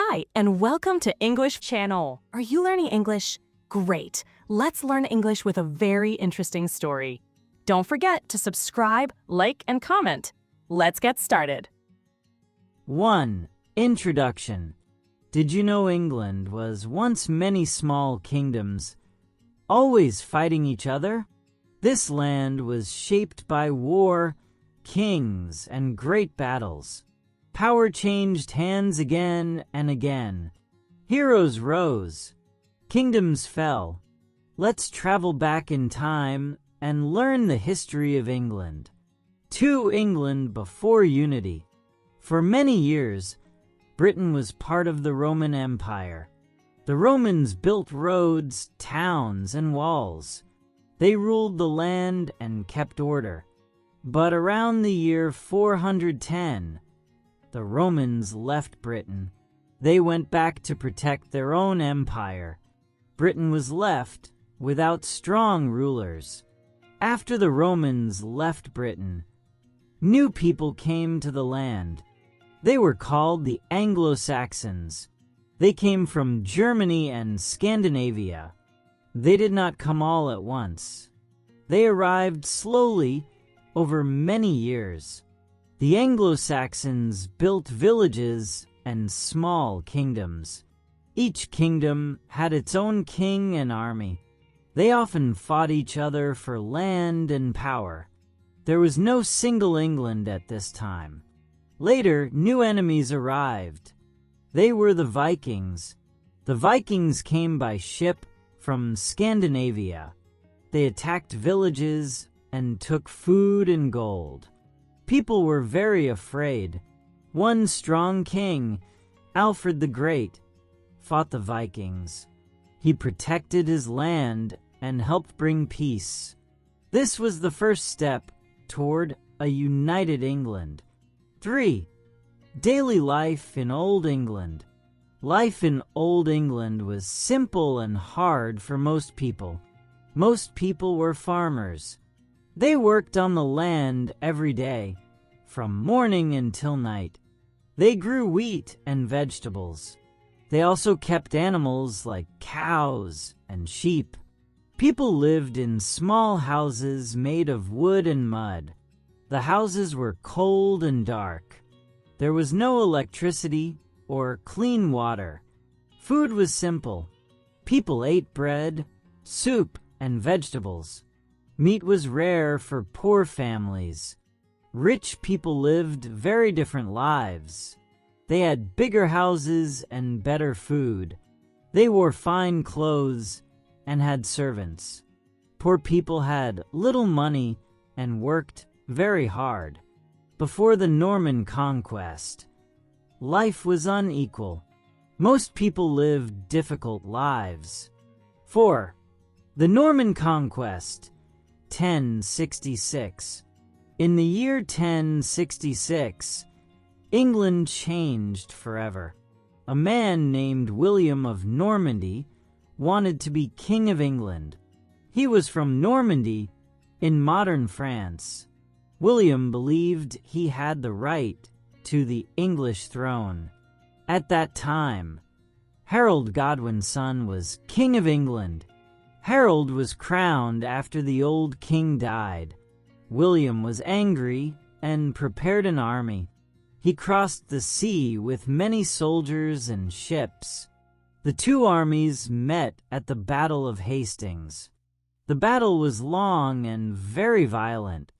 Hi, and welcome to English Channel. Are you learning English? Great. Let's learn English with a very interesting story. Don't forget to subscribe, like, and comment. Let's get started. 1. Introduction. Did you know England was once many small kingdoms, always fighting each other? This land was shaped by war, kings, and great battles. Power changed hands again and again. Heroes rose. Kingdoms fell. Let's travel back in time and learn the history of England. To England before unity. For many years, Britain was part of the Roman Empire. The Romans built roads, towns, and walls. They ruled the land and kept order. But around the year 410, the Romans left Britain. They went back to protect their own empire. Britain was left without strong rulers. After the Romans left Britain, new people came to the land. They were called the Anglo-Saxons. They came from Germany and Scandinavia. They did not come all at once. They arrived slowly over many years. The Anglo-Saxons built villages and small kingdoms. Each kingdom had its own king and army. They often fought each other for land and power. There was no single England at this time. Later, new enemies arrived. They were the Vikings. The Vikings came by ship from Scandinavia. They attacked villages and took food and gold. People were very afraid. One strong king, Alfred the Great, fought the Vikings. He protected his land and helped bring peace. This was the first step toward a united England. 3. Daily life in Old England. Life in Old England was simple and hard for most people. Most people were farmers. They worked on the land every day, from morning until night. They grew wheat and vegetables. They also kept animals like cows and sheep. People lived in small houses made of wood and mud. The houses were cold and dark. There was no electricity or clean water. Food was simple. People ate bread, soup, and vegetables. Meat was rare for poor families. Rich people lived very different lives. They had bigger houses and better food. They wore fine clothes and had servants. Poor people had little money and worked very hard. Before the Norman conquest, life was unequal. Most people lived difficult lives. 4. The Norman conquest, 1066. In the year 1066, England changed forever. A man named William of Normandy wanted to be King of England. He was from Normandy in modern France. William believed he had the right to the English throne. At that time, Harold Godwin's son was King of England. Harold was crowned after the old king died. William was angry and prepared an army. He crossed the sea with many soldiers and ships. The two armies met at the Battle of Hastings. The battle was long and very violent.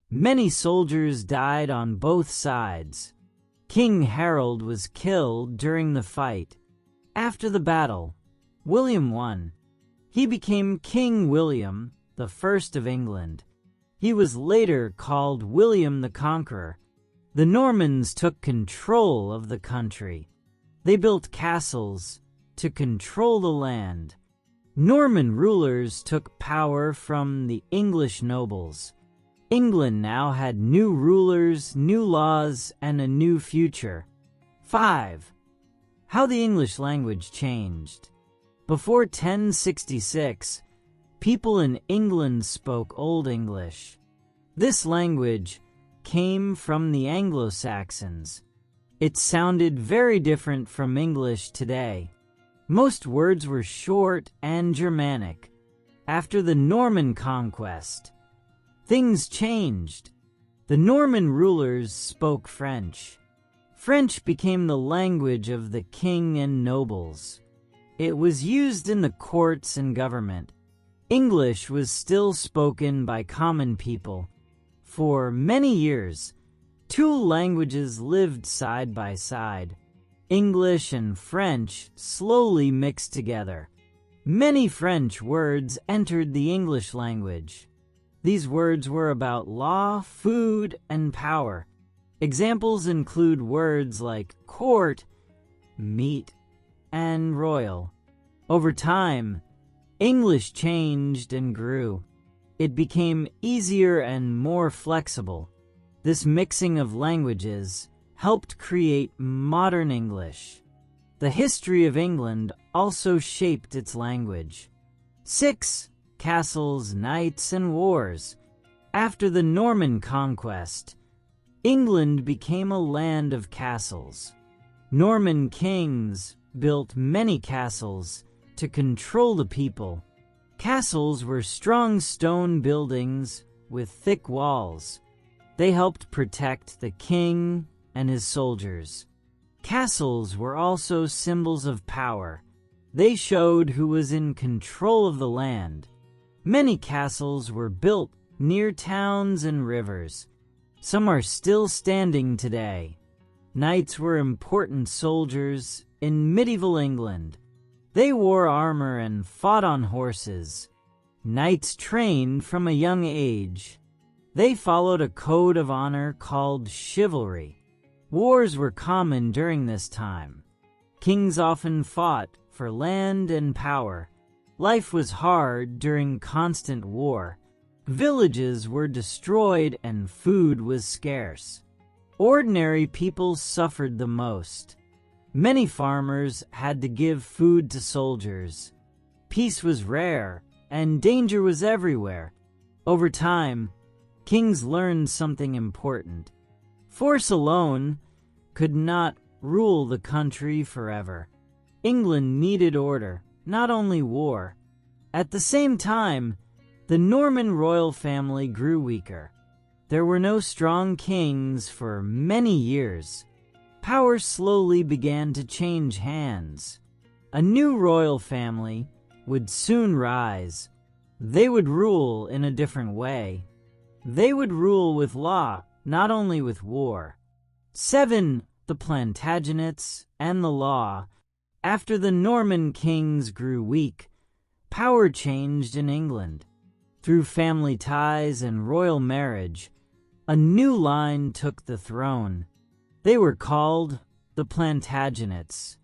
Many soldiers died on both sides. King Harold was killed during the fight. After the battle, William won. He became King William I of England. He was later called William the Conqueror. The Normans took control of the country. They built castles to control the land. Norman rulers took power from the English nobles. England now had new rulers, new laws, and a new future. 5. How the English language changed. Before 1066, people in England spoke Old English. This language came from the Anglo-Saxons. It sounded very different from English today. Most words were short and Germanic. After the Norman conquest, things changed. The Norman rulers spoke French. French became the language of the king and nobles. It was used in the courts and government. English was still spoken by common people. For many years, two languages lived side by side. English and French slowly mixed together. Many French words entered the English language. These words were about law, food, and power. Examples include words like court, meat, and royal. Over time, English changed and grew. It became easier and more flexible. This mixing of languages helped create modern English. The history of England also shaped its language. 6. Castles, knights, and wars. After the Norman conquest, England became a land of castles. Norman kings built many castles to control the people. Castles were strong stone buildings with thick walls. They helped protect the king and his soldiers. Castles were also symbols of power. They showed who was in control of the land. Many castles were built near towns and rivers. Some are still standing today. Knights were important soldiers in medieval England. They wore armor and fought on horses. Knights trained from a young age. They followed a code of honor called chivalry. Wars were common during this time. Kings often fought for land and power. Life was hard during constant war. Villages were destroyed and food was scarce. Ordinary people suffered the most. Many farmers had to give food to soldiers. Peace was rare and danger was everywhere. Over time, kings learned something important. Force alone could not rule the country forever. England needed order, not only war. At the same time, the Norman royal family grew weaker. There were no strong kings for many years. Power slowly began to change hands. A new royal family would soon rise. They would rule in a different way. They would rule with law, not only with war. 7. The Plantagenets and the law. After the Norman kings grew weak, power changed in England. Through family ties and royal marriage, a new line took the throne. They were called the Plantagenets.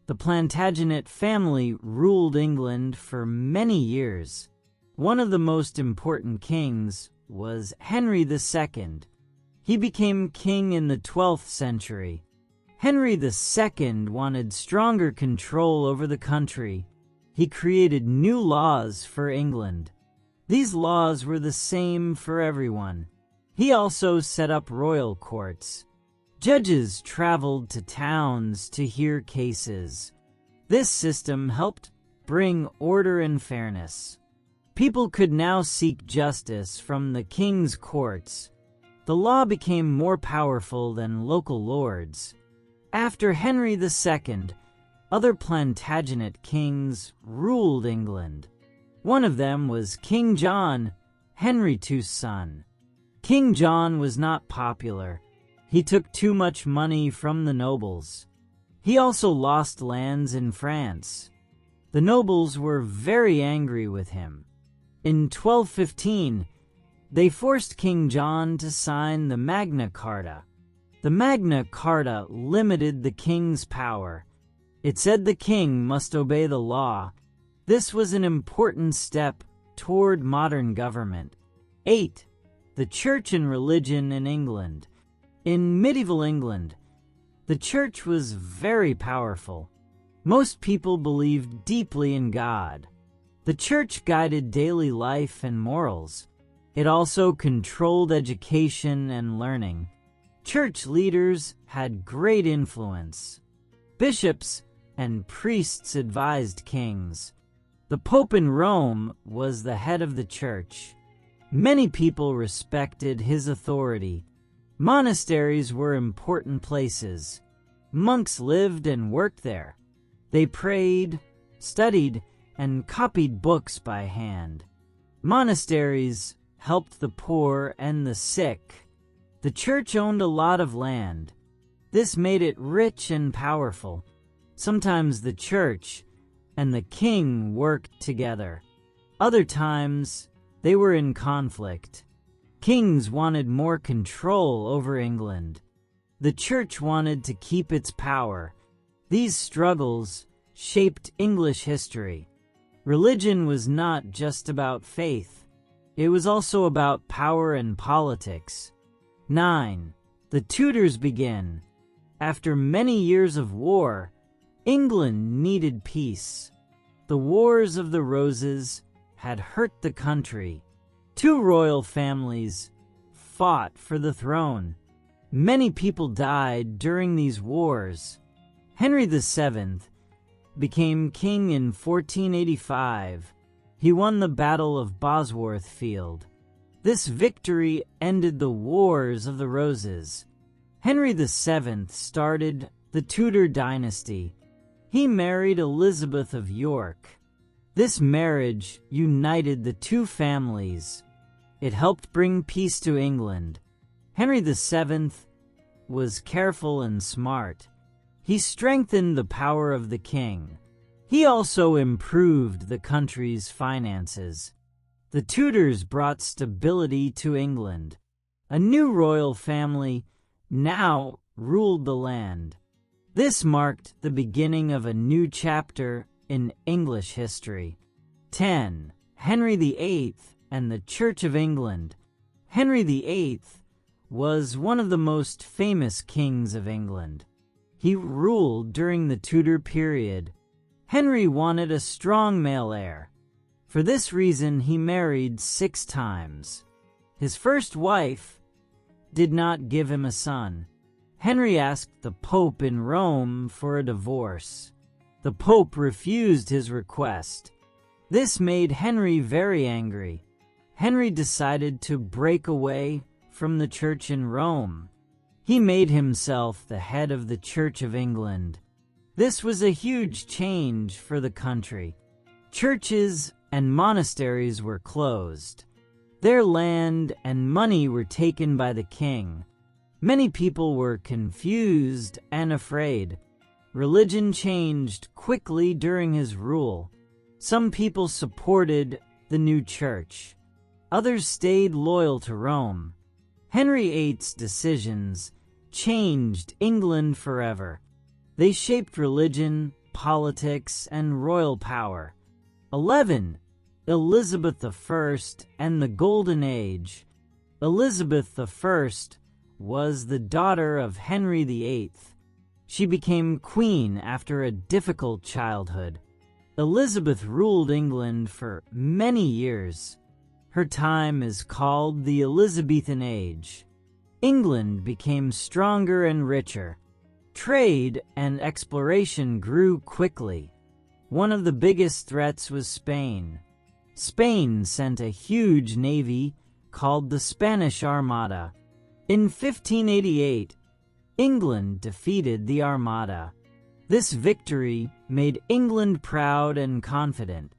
The Plantagenet family ruled England for many years. One of the most important kings was Henry II. He became king in the 12th century. Henry II wanted stronger control over the country. He created new laws for England. These laws were the same for everyone. He also set up royal courts. Judges traveled to towns to hear cases. This system helped bring order and fairness. People could now seek justice from the king's courts. The law became more powerful than local lords. After Henry II, other Plantagenet kings ruled England. One of them was King John, Henry II's son. King John was not popular. He took too much money from the nobles. He also lost lands in France. The nobles were very angry with him. In 1215, they forced King John to sign the Magna Carta. The Magna Carta limited the king's power. It said the king must obey the law. This was an important step toward modern government. 8. The Church and religion in England. In medieval England, the church was very powerful. Most people believed deeply in God. The church guided daily life and morals. It also controlled education and learning. Church leaders had great influence. Bishops and priests advised kings. The Pope in Rome was the head of the church. Many people respected his authority. Monasteries were important places. Monks lived and worked there. They prayed, studied, and copied books by hand. Monasteries helped the poor and the sick. The church owned a lot of land. This made it rich and powerful. Sometimes the church and the king worked together. Other times, they were in conflict. Kings wanted more control over England. The church wanted to keep its power. These struggles shaped English history. Religion was not just about faith. It was also about power and politics. 9. The Tudors begin. After many years of war, England needed peace. The Wars of the Roses had hurt the country. Two royal families fought for the throne. Many people died during these wars. Henry VII became king in 1485. He won the Battle of Bosworth Field. This victory ended the Wars of the Roses. Henry VII started the Tudor dynasty. He married Elizabeth of York. This marriage united the two families. It helped bring peace to England. Henry VII was careful and smart. He strengthened the power of the king. He also improved the country's finances. The Tudors brought stability to England. A new royal family now ruled the land. This marked the beginning of a new chapter in English history. 10. Henry VIII and the Church of England. Henry VIII was one of the most famous kings of England. He ruled during the Tudor period. Henry wanted a strong male heir. For this reason, he married 6 times. His first wife did not give him a son. Henry asked the Pope in Rome for a divorce. The Pope refused his request. This made Henry very angry. Henry decided to break away from the church in Rome. He made himself the head of the Church of England. This was a huge change for the country. Churches and monasteries were closed. Their land and money were taken by the king. Many people were confused and afraid. Religion changed quickly during his rule. Some people supported the new church. Others stayed loyal to Rome. Henry VIII's decisions changed England forever. They shaped religion, politics, and royal power. 11. Elizabeth I and the Golden Age. Elizabeth I was the daughter of Henry VIII. She became queen after a difficult childhood. Elizabeth ruled England for many years. Her time is called the Elizabethan Age. England became stronger and richer. Trade and exploration grew quickly. One of the biggest threats was Spain. Spain sent a huge navy called the Spanish Armada. In 1588, England defeated the Armada. This victory made England proud and confident.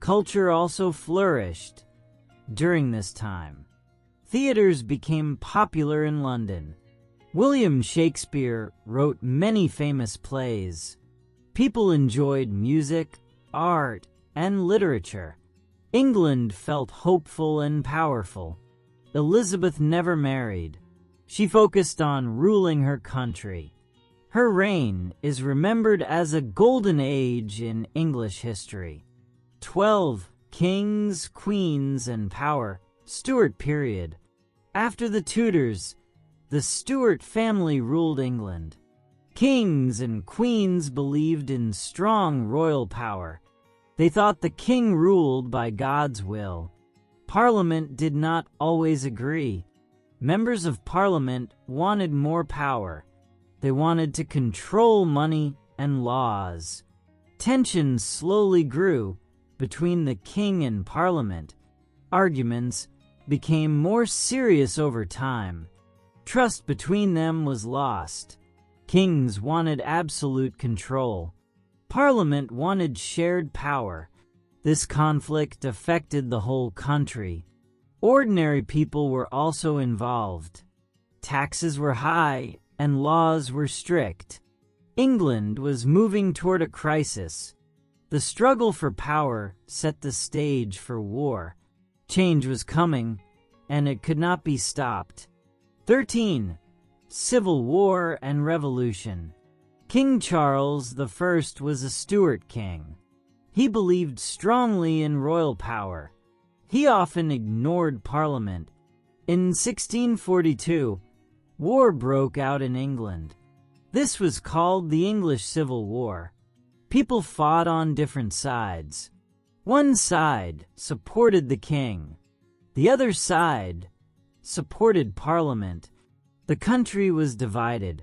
Culture also flourished during this time. Theaters became popular in London. William Shakespeare wrote many famous plays. People enjoyed music, art, and literature. England felt hopeful and powerful. Elizabeth never married. She focused on ruling her country. Her reign is remembered as a golden age in English history. 12. Kings, Queens, and Power. Stuart period. After the Tudors, the Stuart family ruled England. Kings and queens believed in strong royal power. They thought the king ruled by God's will. Parliament did not always agree. Members of Parliament wanted more power. They wanted to control money and laws. Tensions slowly grew between the king and Parliament. Arguments became more serious over time. Trust between them was lost. Kings wanted absolute control. Parliament wanted shared power. This conflict affected the whole country. Ordinary people were also involved. Taxes were high and laws were strict. England was moving toward a crisis. The struggle for power set the stage for war. Change was coming, and it could not be stopped. 13. Civil War and Revolution. King Charles I was a Stuart king. He believed strongly in royal power. He often ignored Parliament. In 1642, war broke out in England. This was called the English Civil War. People fought on different sides. One side supported the king. The other side supported Parliament. The country was divided.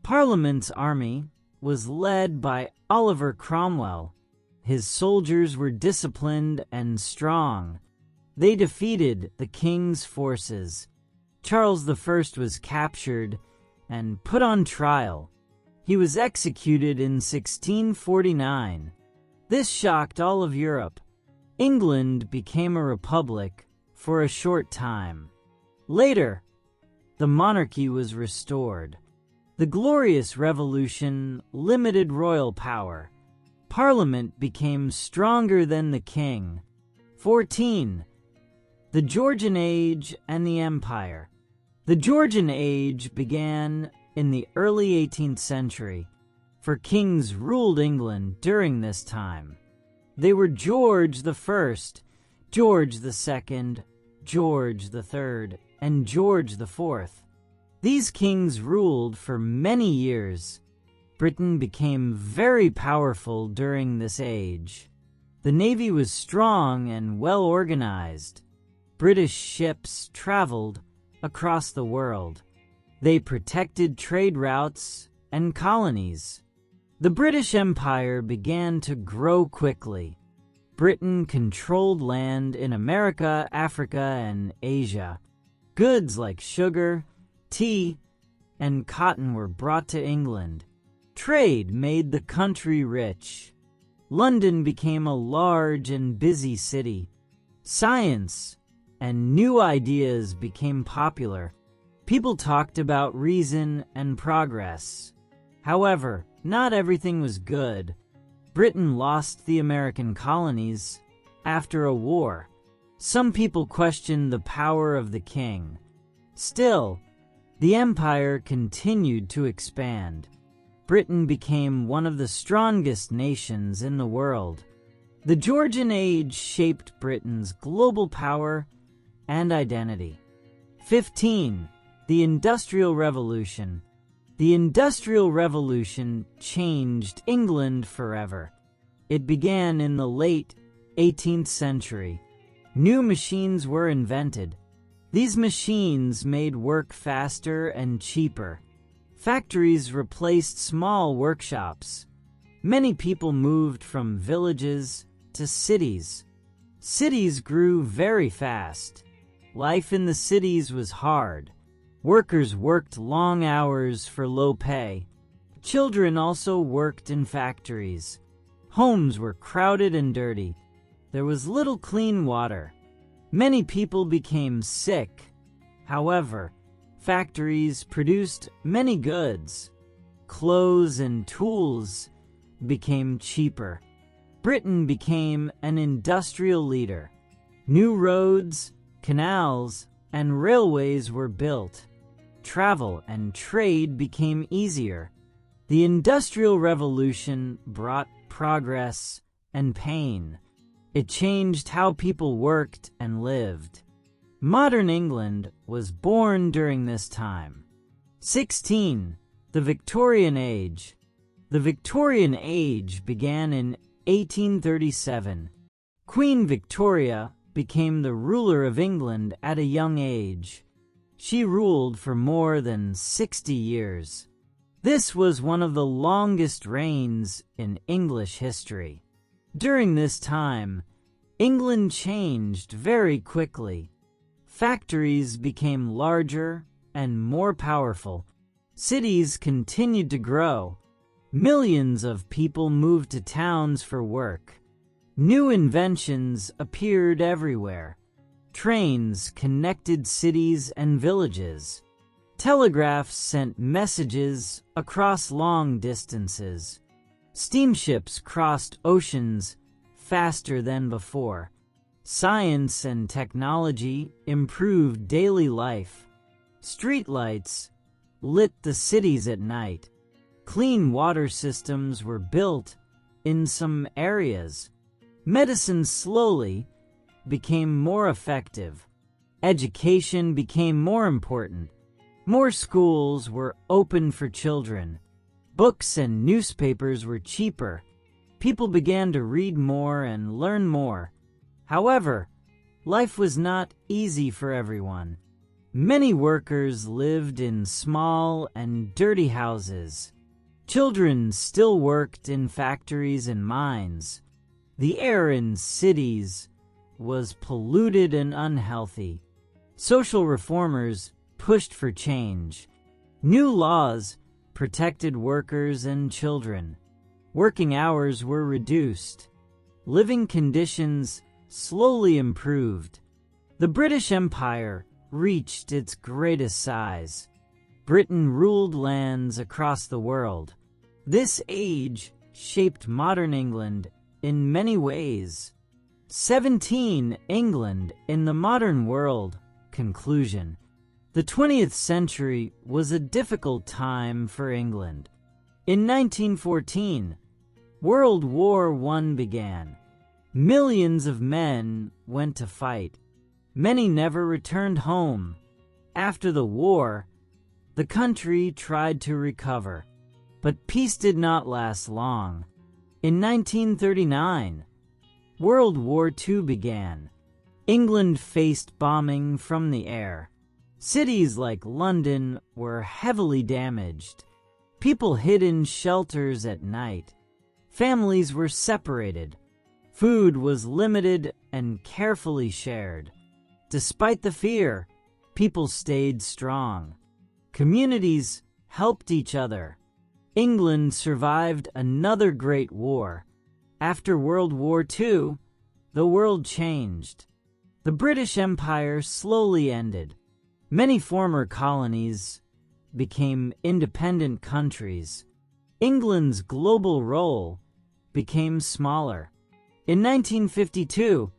Parliament's army was led by Oliver Cromwell. His soldiers were disciplined and strong. They defeated the king's forces. Charles I was captured and put on trial. He was executed in 1649. This shocked all of Europe. England became a republic for a short time. Later, the monarchy was restored. The Glorious Revolution limited royal power. Parliament became stronger than the king. 14. The Georgian Age and the Empire. The Georgian Age began in the early 18th century, for kings ruled England during this time. They were George I, George II, George III, and George IV. These kings ruled for many years. Britain became very powerful during this age. The navy was strong and well organized. British ships traveled across the world. They protected trade routes and colonies. The British Empire began to grow quickly. Britain controlled land in America, Africa, and Asia. Goods like sugar, tea, and cotton were brought to England. Trade made the country rich. London became a large and busy city. Science and new ideas became popular. People talked about reason and progress. However, not everything was good. Britain lost the American colonies after a war. Some people questioned the power of the king. Still, the empire continued to expand. Britain became one of the strongest nations in the world. The Georgian Age shaped Britain's global power and identity. 15. The Industrial Revolution. The Industrial Revolution changed England forever. It began in the late 18th century. New machines were invented. These machines made work faster and cheaper. Factories replaced small workshops. Many people moved from villages to cities. Cities grew very fast. Life in the cities was hard. Workers worked long hours for low pay. Children also worked in factories. Homes were crowded and dirty. There was little clean water. Many people became sick. However, factories produced many goods. Clothes and tools became cheaper. Britain became an industrial leader. New roads, canals, and railways were built. Travel and trade became easier. The Industrial Revolution brought progress and pain. It changed how people worked and lived. Modern England was born during this time. 16. The Victorian Age. The Victorian Age began in 1837. Queen Victoria became the ruler of England at a young age. She ruled for more than 60 years. This was one of the longest reigns in English history. During this time, England changed very quickly. Factories became larger and more powerful. Cities continued to grow. Millions of people moved to towns for work. New inventions appeared everywhere. Trains connected cities and villages. Telegraphs sent messages across long distances. Steamships crossed oceans faster than before. Science and technology improved daily life. Streetlights lit the cities at night. Clean water systems were built in some areas. Medicine slowly became more effective. Education became more important. More schools were open for children. Books and newspapers were cheaper. People began to read more and learn more. However, life was not easy for everyone. Many workers lived in small and dirty houses. Children still worked in factories and mines. The air in cities was polluted and unhealthy. Social reformers pushed for change. New laws protected workers and children. Working hours were reduced. Living conditions slowly improved. The British Empire reached its greatest size. Britain ruled lands across the world. This age shaped modern England in many ways. 17. England in the modern world. Conclusion. The 20th century was a difficult time for England. In 1914, World War I began. Millions of men went to fight. Many never returned home. After the war, the country tried to recover, but peace did not last long. In 1939, World War II began. England faced bombing from the air. Cities like London were heavily damaged. People hid in shelters at night. Families were separated. Food was limited and carefully shared. Despite the fear, people stayed strong. Communities helped each other. England survived another great war. After World War II, the world changed. The British Empire slowly ended. Many former colonies became independent countries. England's global role became smaller. In 1952,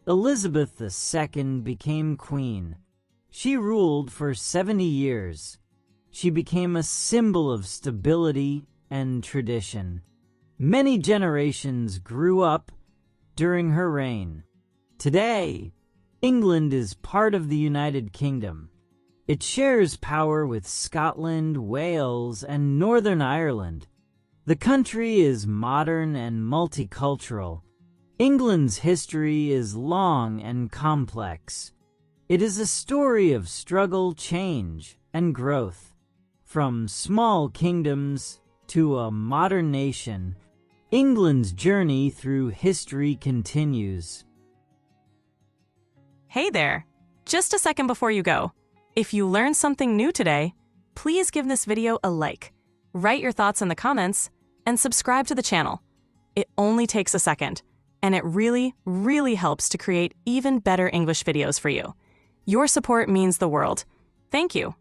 Elizabeth II became queen. She ruled for 70 years. She became a symbol of stability and tradition. Many generations grew up during her reign. Today, England is part of the United Kingdom. It shares power with Scotland, Wales, and Northern Ireland. The country is modern and multicultural. England's history is long and complex. It is a story of struggle, change, and growth. From small kingdoms to a modern nation, England's journey through history continues. Hey there! Just a second before you go. If you learned something new today, please give this video a like, write your thoughts in the comments, and subscribe to the channel. It only takes a second, and it really, really helps to create even better English videos for you. Your support means the world. Thank you.